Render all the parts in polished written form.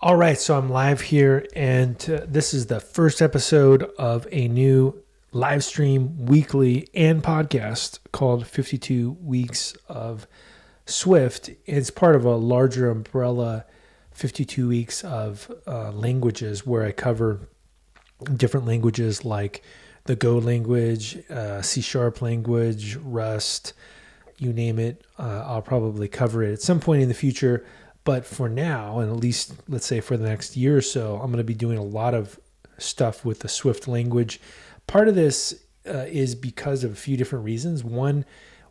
All right, so I'm live here, and this is the first episode of a new live stream weekly and podcast called 52 Weeks of Swift. It's part of a larger umbrella, 52 Weeks of languages, where I cover different languages like the Go language, C# language, Rust, you name it. I'll probably cover it at some point in the future. But for now, and at least let's say for the next year or so, I'm going to be doing a lot of stuff with the Swift language. Part of this is because of a few different reasons. One,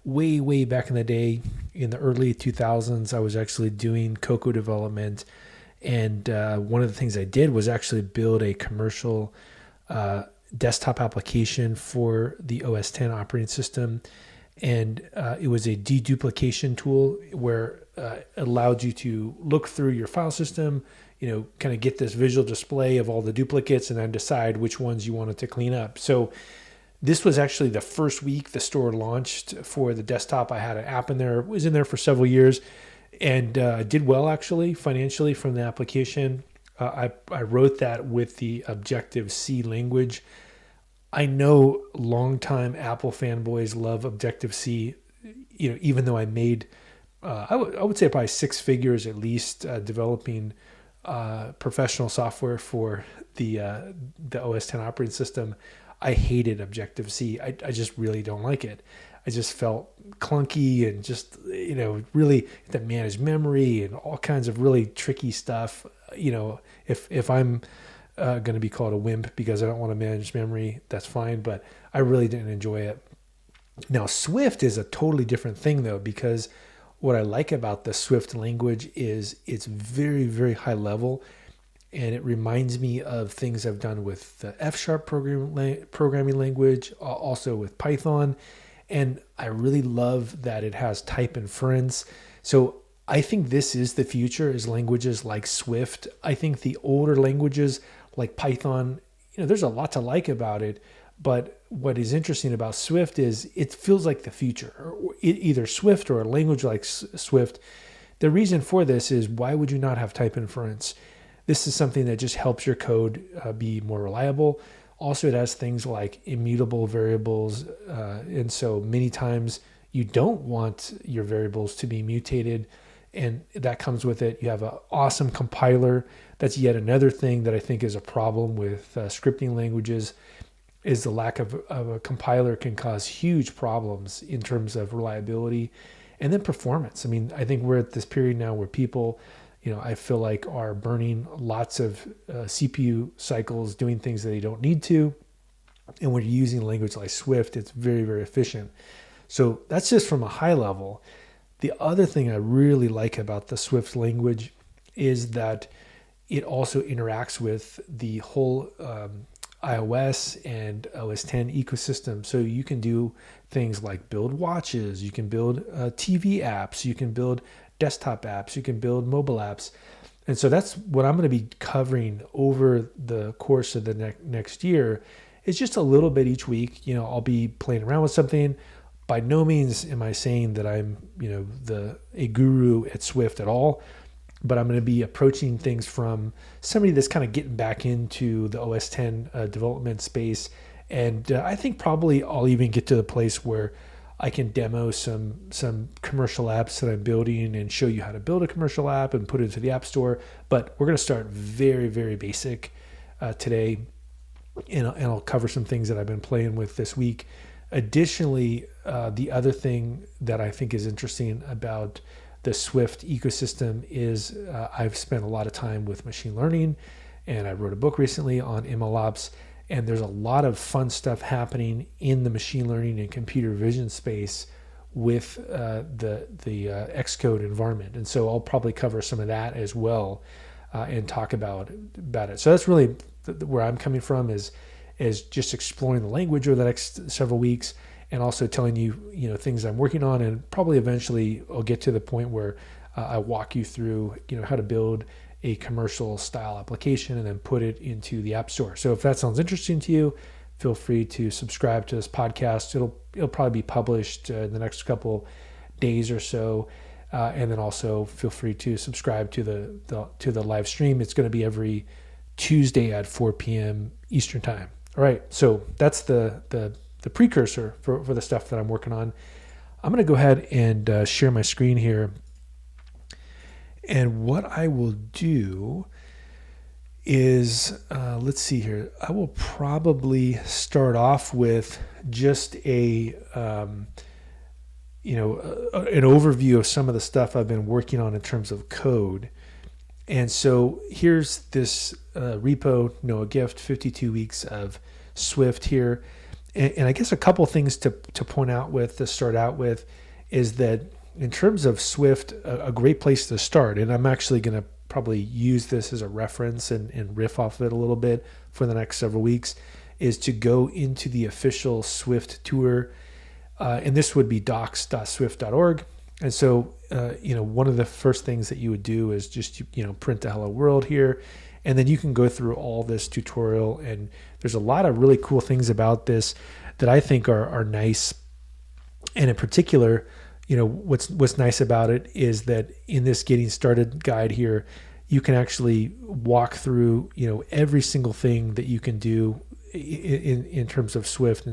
way back in the day, in the early 2000s, I was actually doing Cocoa development. And one of the things I did was actually build a commercial desktop application for the OS X operating system. And it was a deduplication tool where it allowed you to look through your file system, kind of get this visual display of all the duplicates and then decide which ones you wanted to clean up. So this was actually the first week the store launched for the desktop. I had an app in there. It was in there for several years and did well, actually, financially from the application. I wrote that with the Objective-C language. I know longtime Apple fanboys love Objective-C, even though I made, I would say probably six figures at least developing professional software for the OS X operating system. I hated Objective-C. I just really don't like it. I just felt clunky and just, really to manage memory and all kinds of really tricky stuff. If I'm going to be called a wimp because I don't want to manage memory, that's fine, but I really didn't enjoy it. Now, Swift is a totally different thing, though, because what I like about the Swift language is it's very, very high level, and it reminds me of things I've done with the F# programming language, also with Python, and I really love that it has type inference. So I think this is the future, is languages like Swift. I think the older languages like Python, there's a lot to like about it, but what is interesting about Swift is it feels like the future, or either Swift or a language like Swift. The reason for this is, why would you not have type inference? This is something that just helps your code be more reliable. Also, it has things like immutable variables, and so many times you don't want your variables to be mutated, and that comes with it. You have an awesome compiler. That's yet another thing that I think is a problem with scripting languages, is the lack of a compiler can cause huge problems in terms of reliability and then performance. I mean, I think we're at this period now where people, I feel like, are burning lots of CPU cycles doing things that they don't need to. And when you're using a language like Swift, it's very, very efficient. So that's just from a high level. The other thing I really like about the Swift language is that it also interacts with the whole iOS and OS X ecosystem. So you can do things like build watches, you can build TV apps, you can build desktop apps, you can build mobile apps. And so that's what I'm going to be covering over the course of the next year. It's just a little bit each week. I'll be playing around with something. By no means am I saying that I'm, a guru at Swift at all, but I'm going to be approaching things from somebody that's kind of getting back into the OS X development space. And I think probably I'll even get to the place where I can demo some commercial apps that I'm building and show you how to build a commercial app and put it into the App Store. But we're going to start very, very basic today, and I'll cover some things that I've been playing with this week. Additionally, the other thing that I think is interesting about the Swift ecosystem is I've spent a lot of time with machine learning, and I wrote a book recently on MLOps, and there's a lot of fun stuff happening in the machine learning and computer vision space with the Xcode environment. And so I'll probably cover some of that as well and talk about it. So that's really where I'm coming from, is just exploring the language over the next several weeks, and also telling you, things I'm working on, and probably eventually I'll get to the point where I walk you through, how to build a commercial style application and then put it into the App Store. So if that sounds interesting to you, feel free to subscribe to this podcast. It'll probably be published in the next couple days or so. And then also feel free to subscribe to the live stream. It's going to be every Tuesday at 4 p.m. Eastern time. All right, so that's the precursor for the stuff that I'm working on. I'm going to go ahead and share my screen here. And what I will do is, let's see here. I will probably start off with just an overview of some of the stuff I've been working on in terms of code. And so here's this repo, a gift, 52 weeks of Swift here. And I guess a couple things to point out with, to start out with, is that in terms of Swift, a great place to start, and I'm actually going to probably use this as a reference and riff off of it a little bit for the next several weeks, is to go into the official Swift tour. And this would be docs.swift.org. And so, one of the first things that you would do is just, print the hello world here. And then you can go through all this tutorial. And there's a lot of really cool things about this that I think are nice. And in particular, what's nice about it is that in this getting started guide here, you can actually walk through, every single thing that you can do in terms of Swift,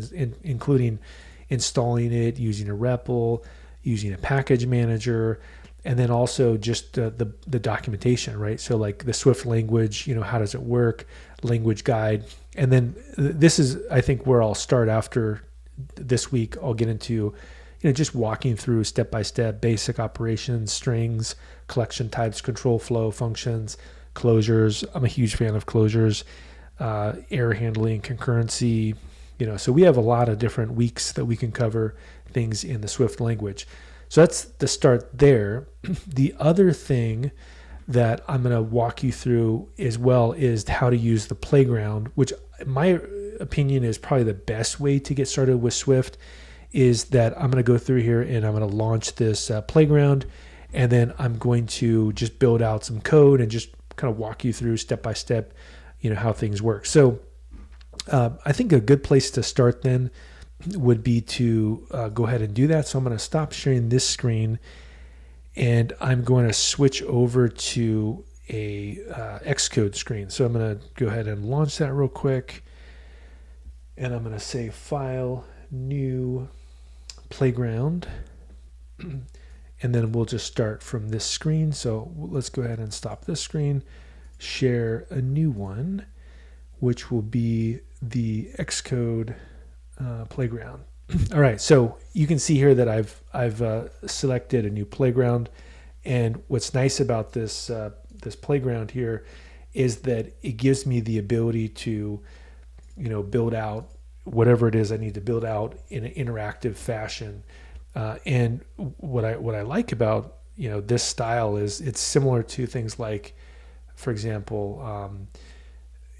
including installing it, using a REPL, using a package manager, and then also just the documentation, right? So like the Swift language, how does it work, language guide. And then this is, I think, where I'll start after this week. I'll get into, just walking through step-by-step basic operations, strings, collection types, control flow, functions, closures. I'm a huge fan of closures, error handling, concurrency. So we have a lot of different weeks that we can cover things in the Swift language. So that's the start there. The other thing that I'm going to walk you through as well is how to use the playground, which in my opinion is probably the best way to get started with Swift, is that I'm going to go through here and I'm going to launch this playground, and then I'm going to just build out some code and just kind of walk you through step by step, how things work. So I think a good place to start then would be to go ahead and do that. So I'm going to stop sharing this screen, and I'm going to switch over to a Xcode screen. So I'm going to go ahead and launch that real quick, and I'm going to say File, New, Playground, and then we'll just start from this screen. So let's go ahead and stop this screen, share a new one, which will be the Xcode playground. All right, so you can see here that I've selected a new playground, and what's nice about this playground here is that it gives me the ability to, build out whatever it is I need to build out in an interactive fashion. And what I like about this style is it's similar to things like, for example,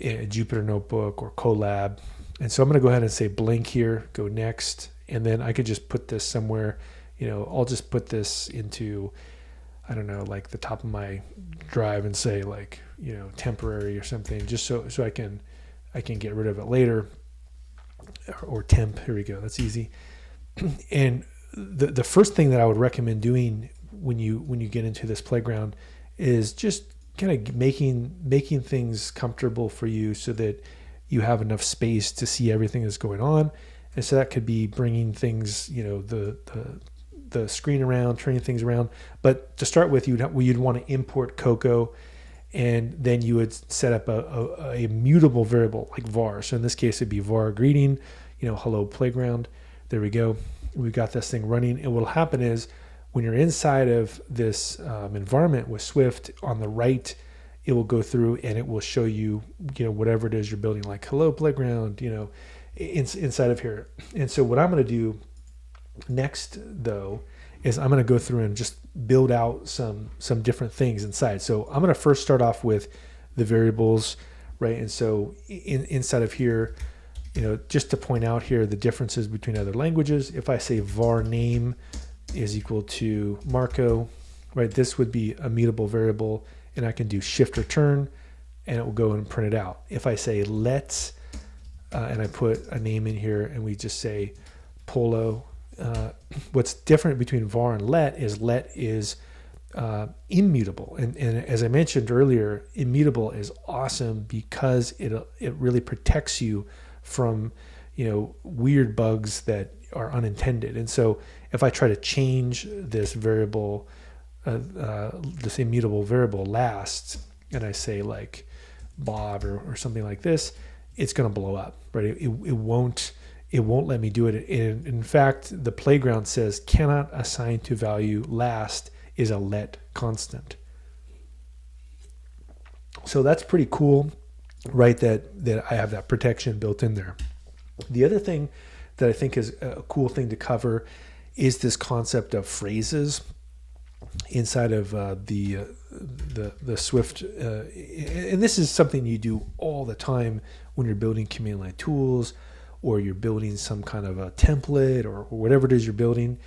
a Jupyter Notebook or Colab. And so I'm going to go ahead and say blank here, go next, and then I could just put this somewhere. I'll just put this into, I don't know, like the top of my drive and say like, temporary or something, just so I can get rid of it later. Or temp, here we go, that's easy. And the first thing that I would recommend doing when you get into this playground is just kind of making things comfortable for you so that you have enough space to see everything that's going on. And so that could be bringing things, the screen around, turning things around. But to start with, you'd want to import Cocoa, and then you would set up a mutable variable like var. So in this case, it'd be var greeting, hello playground. There we go. We've got this thing running. And what'll happen is when you're inside of this environment with Swift, on the right, it will go through and it will show you, whatever it is you're building, like hello playground, inside of here. And so what I'm going to do next, though, is I'm going to go through and just build out some different things inside. So I'm going to first start off with the variables, right? And so inside of here, just to point out here the differences between other languages, if I say var name is equal to Marco, right? This would be a mutable variable, and I can do shift return, and it will go and print it out. If I say let's, and I put a name in here, and we just say Polo, what's different between var and let is immutable. And as I mentioned earlier, immutable is awesome because it really protects you from, weird bugs that are unintended. And so if I try to change this variable, this immutable variable last, and I say like Bob or something like this, it's going to blow up, right? It won't let me do it. And in fact, the playground says cannot assign to value last is a let constant. So that's pretty cool, right? That I have that protection built in there. The other thing that I think is a cool thing to cover is this concept of phrases inside of the Swift. And this is something you do all the time when you're building command line tools, or you're building some kind of a template, or whatever it is you're building.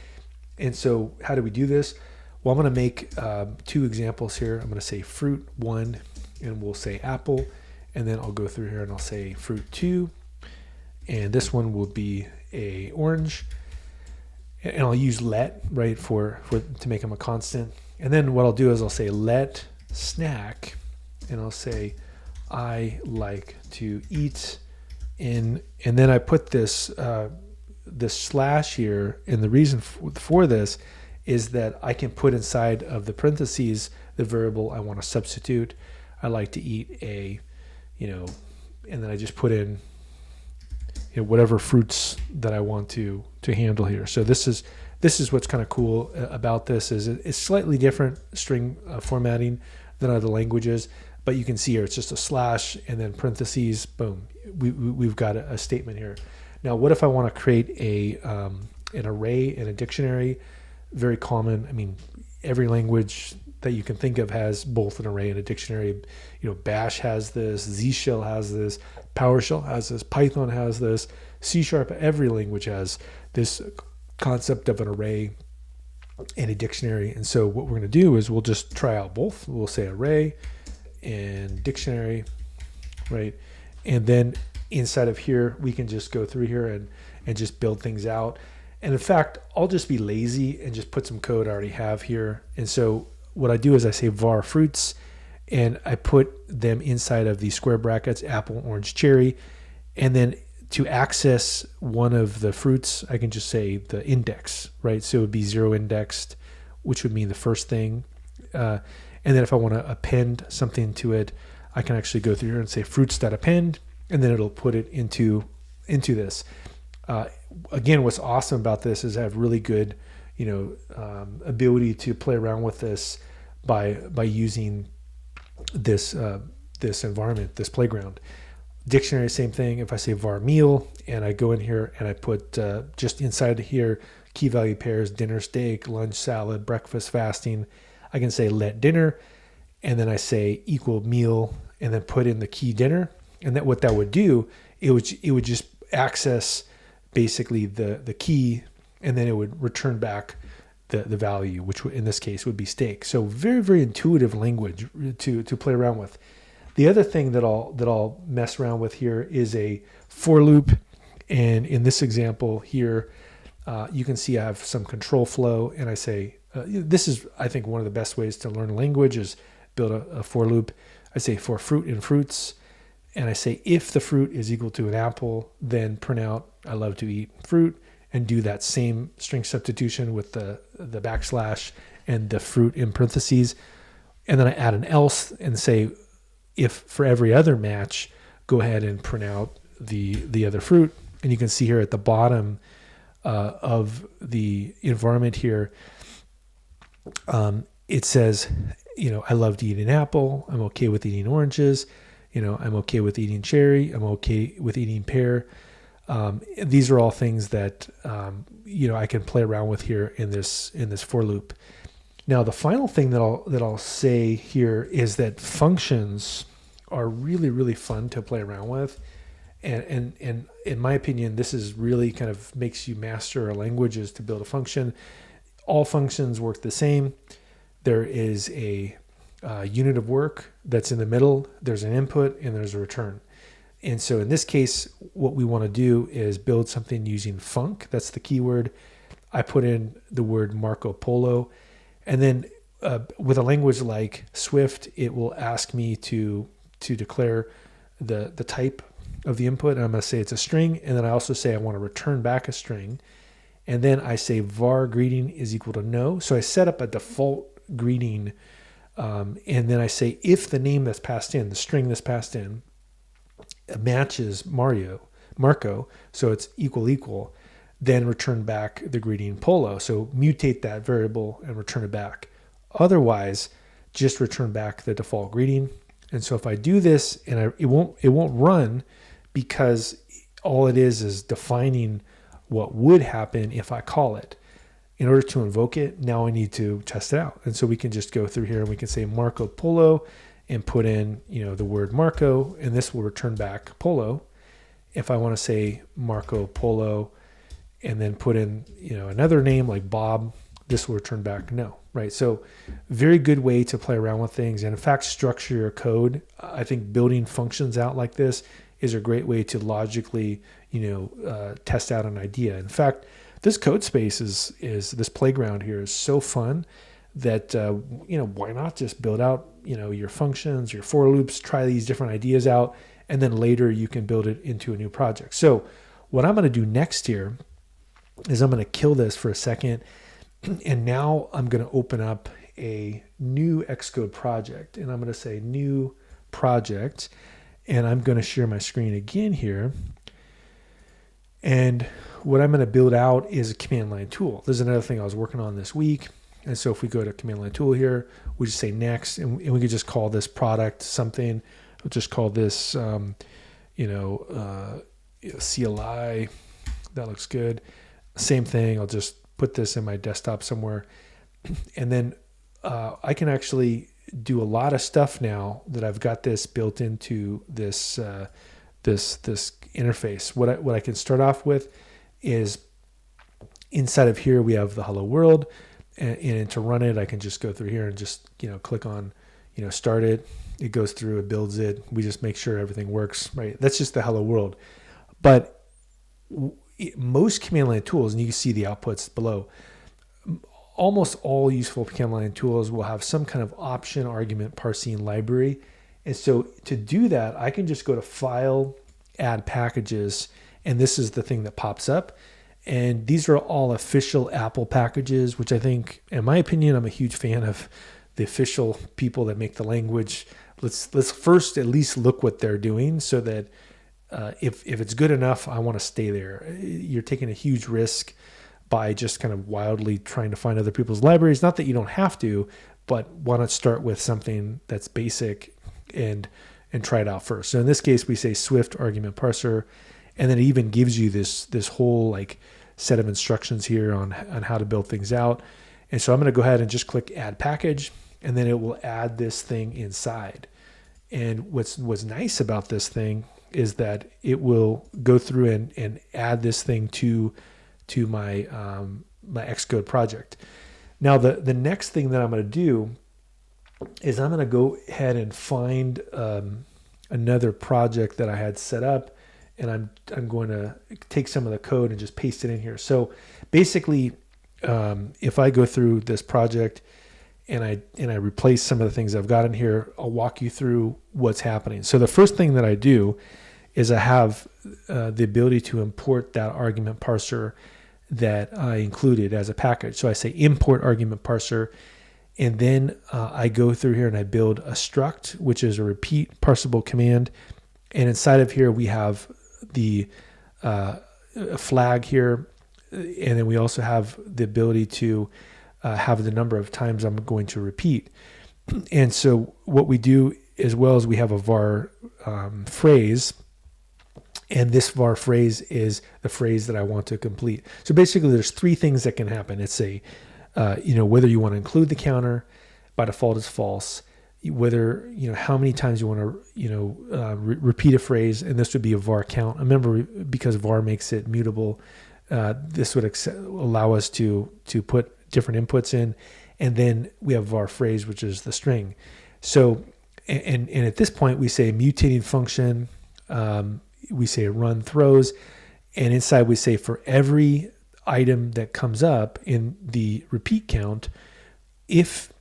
And so how do we do this? Well, I'm going to make 2 examples here. I'm going to say fruit 1, and we'll say apple. And then I'll go through here and I'll say fruit 2. And this one will be a orange. And I'll use let, right, for to make them a constant. And then what I'll do is I'll say let snack, and I'll say I like to eat in, and then I put this slash here. And the reason for this is that I can put inside of the parentheses the variable I want to substitute. I like to eat a, and then I just put in whatever fruits that I want to handle here. So this is what's kind of cool about this, is it's slightly different string formatting than other languages, but you can see here it's just a slash and then parentheses, boom. We've got a statement here. Now, what if I want to create an array and a dictionary? Very common. I mean, every language that you can think of has both an array and a dictionary. Bash has this, Z Shell has this, PowerShell has this, Python has this, C#. Every language has this concept of an array and a dictionary. And so what we're going to do is we'll just try out both. We'll say array and dictionary, right? And then inside of here, we can just go through here and just build things out. And in fact, I'll just be lazy and just put some code I already have here. And so what I do is I say var fruits, and I put them inside of these square brackets, apple, orange, cherry. And then to access one of the fruits, I can just say the index, right? So it would be 0 indexed, which would mean the first thing. And then if I want to append something to it, I can actually go through here and say fruits.append, and then it'll put it into this. Again, what's awesome about this is I have really good, ability to play around with this by using this environment, this playground. Dictionary, same thing. If I say var meal and I go in here and I put just inside here key value pairs, dinner, steak, lunch, salad, breakfast, fasting, I can say let dinner, and then I say equal meal, and then put in the key dinner. And that what that would do, it would just access basically the key, and then it would return back the value, which in this case would be steak. So very, very intuitive language to play around with. The other thing that I'll mess around with here is a for loop. And in this example here, you can see I have some control flow, and I say, this is, I think, one of the best ways to learn a language is build a for loop. I say for fruit and fruits, and I say if the fruit is equal to an apple, then print out I love to eat fruit, and do that same string substitution with the backslash and the fruit in parentheses. And then I add an else and say, if for every other match, go ahead and print out the other fruit. And you can see here at the bottom of the environment here, it says, I love to eat an apple. I'm okay with eating oranges. I'm okay with eating cherry. I'm okay with eating pear. These are all things that, I can play around with here in this for loop. Now, the final thing that I'll say here is that functions are really, really fun to play around with. And in my opinion, this is really kind of makes you master a language, is to build a function. All functions work the same. There is a unit of work that's in the middle. There's an input and there's a return. And so in this case, what we want to do is build something using func. That's the keyword. I put in the word Marco Polo, and then with a language like Swift, it will ask me to declare the type of the input. And I'm going to say it's a string, and then I also say I want to return back a string, and then I say var greeting is equal to no. So I set up a default greeting, and then I say if the name that's passed in, the string that's passed in, matches Marco, so it's equal, then return back the greeting Polo. So mutate that variable and return it back. Otherwise, just return back the default greeting. And so if I do this, and it won't run, because all it is defining what would happen if I call it. In order to invoke it, now I need to test it out. And so we can just go through here and we can say Marco Polo and put in, the word Marco, and this will return back Polo. If I want to say Marco Polo and then put in, another name like Bob, this will return back no, right? So very good way to play around with things. And in fact, structure your code. I think building functions out like this is a great way to logically, test out an idea. In fact, this code space is this playground here is so fun that, why not just build out, your functions, your for loops, try these different ideas out, and then later you can build it into a new project. So what I'm going to do next here is I'm going to kill this for a second. And now I'm going to open up a new Xcode project, and I'm going to say new project, and I'm going to share my screen again here. And what I'm going to build out is a command line tool. This is another thing I was working on this week. And so if we go to command line tool here, we just say next, and we could just call this product something. We'll just call this, CLI. That looks good. Same thing. I'll just put this in my desktop somewhere. And then I can actually do a lot of stuff now that I've got this built into this this interface. What I can start off with is inside of here we have the hello world, and to run it I can just go through here and just click on start it. It goes through, it builds it. We just make sure everything works, right? That's just the hello world. But most command line tools, and you can see the outputs below, almost all useful command line tools will have some kind of option argument parsing library. And so to do that, I can just go to File, Add Packages, and this is the thing that pops up. And these are all official Apple packages, which I think, in my opinion, I'm a huge fan of the official people that make the language. Let's first at least look what they're doing, so that if it's good enough, I want to stay there. You're taking a huge risk by just kind of wildly trying to find other people's libraries. Not that you don't have to, but why not start with something that's basic and try it out first. So in this case, we say Swift argument parser, and then it even gives you this whole like set of instructions here on how to build things out. And so I'm going to go ahead and just click add package, and then it will add this thing inside. And what's nice about this thing is that it will go through and add this thing to my my Xcode project. Now the next thing that I'm going to do is I'm going to go ahead and find another project that I had set up, and I'm going to take some of the code and just paste it in here. So basically, if I go through this project and I replace some of the things I've got in here, I'll walk you through what's happening. So the first thing that I do is I have the ability to import that argument parser that I included as a package. So I say import argument parser, and then I go through here and I build a struct, which is a repeat parsable command. And inside of here, we have the flag here. And then we also have the ability to have the number of times I'm going to repeat. And so what we do as well is we have a var phrase, and this var phrase is the phrase that I want to complete. So basically there's three things that can happen. It's whether you want to include the counter, by default it's false. Whether, how many times you want to, repeat a phrase, and this would be a var count. Remember, because var makes it mutable, this would allow us to put different inputs in. And then we have var phrase, which is the string. So, and at this point we say mutating function, we say run throws, and inside we say for every item that comes up in the repeat count, if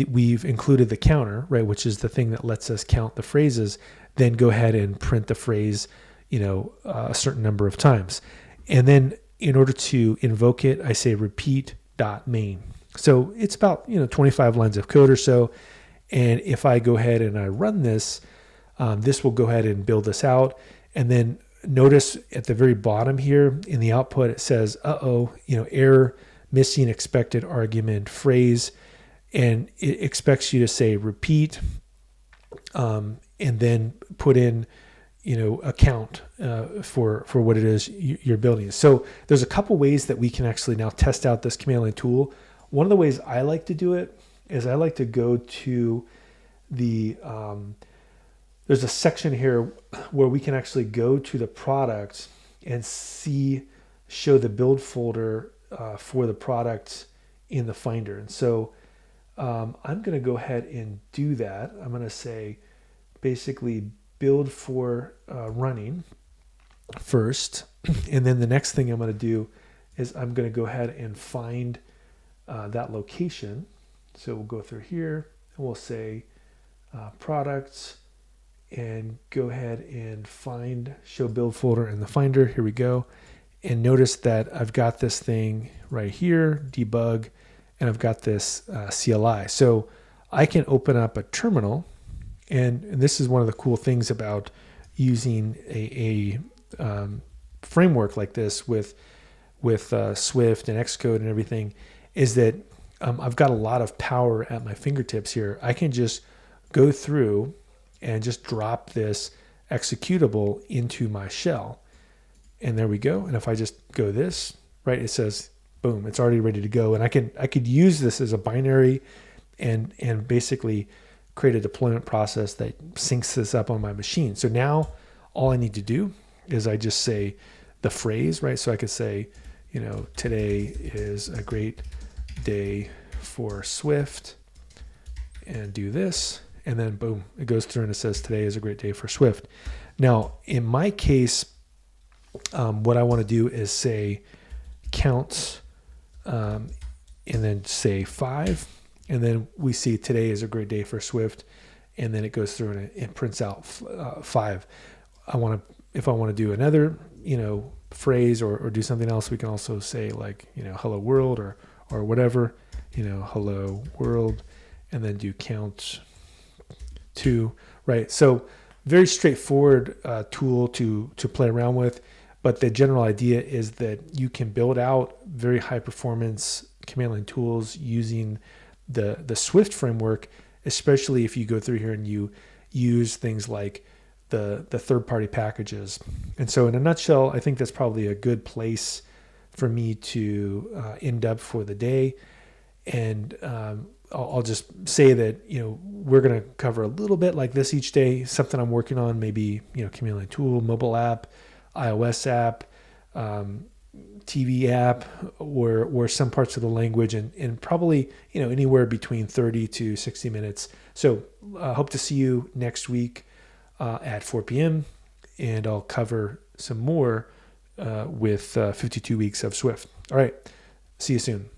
we've included the counter, right, which is the thing that lets us count the phrases, then go ahead and print the phrase, a certain number of times. And then in order to invoke it, I say repeat.main. So it's about 25 lines of code or so. And if I go ahead and I run this, this will go ahead and build this out. And then notice at the very bottom here in the output, it says, error, missing expected argument phrase. And it expects you to say repeat, and then put in, a count for what it is you're building. So there's a couple ways that we can actually now test out this command line tool. One of the ways I like to do it is I like to go to the, there's a section here where we can actually go to the product and show the build folder for the product in the Finder. And so I'm going to go ahead and do that. I'm going to say basically build for running first. And then the next thing I'm going to do is I'm going to go ahead and find that location. So we'll go through here and we'll say products and go ahead and find show build folder in the Finder. Here we go. And notice that I've got this thing right here, debug, and I've got this CLI. So I can open up a terminal, and this is one of the cool things about using a framework like this with Swift and Xcode and everything, is that I've got a lot of power at my fingertips here. I can just go through and just drop this executable into my shell. And there we go. And if I just go this, right, it says, boom, it's already ready to go. And I could use this as a binary and basically create a deployment process that syncs this up on my machine. So now all I need to do is I just say the phrase, right? So I could say, today is a great day for Swift, and do this. And then boom, it goes through and it says today is a great day for Swift. Now, in my case, what I want to do is say counts, and then say 5. And then we see today is a great day for Swift. And then it goes through and it prints out 5. If I want to do another, phrase or do something else, we can also say like, hello world or whatever, hello world, and then do count 2, right? So very straightforward tool to play around with, but the general idea is that you can build out very high performance command line tools using the Swift framework, especially if you go through here and you use things like the third-party packages. And so in a nutshell, I think that's probably a good place for me to end up for the day. And I'll just say that, we're going to cover a little bit like this each day, something I'm working on, maybe, command line tool, mobile app, iOS app, TV app, or some parts of the language, and probably, anywhere between 30 to 60 minutes. So hope to see you next week at 4 p.m. and I'll cover some more with 52 weeks of Swift. All right. See you soon.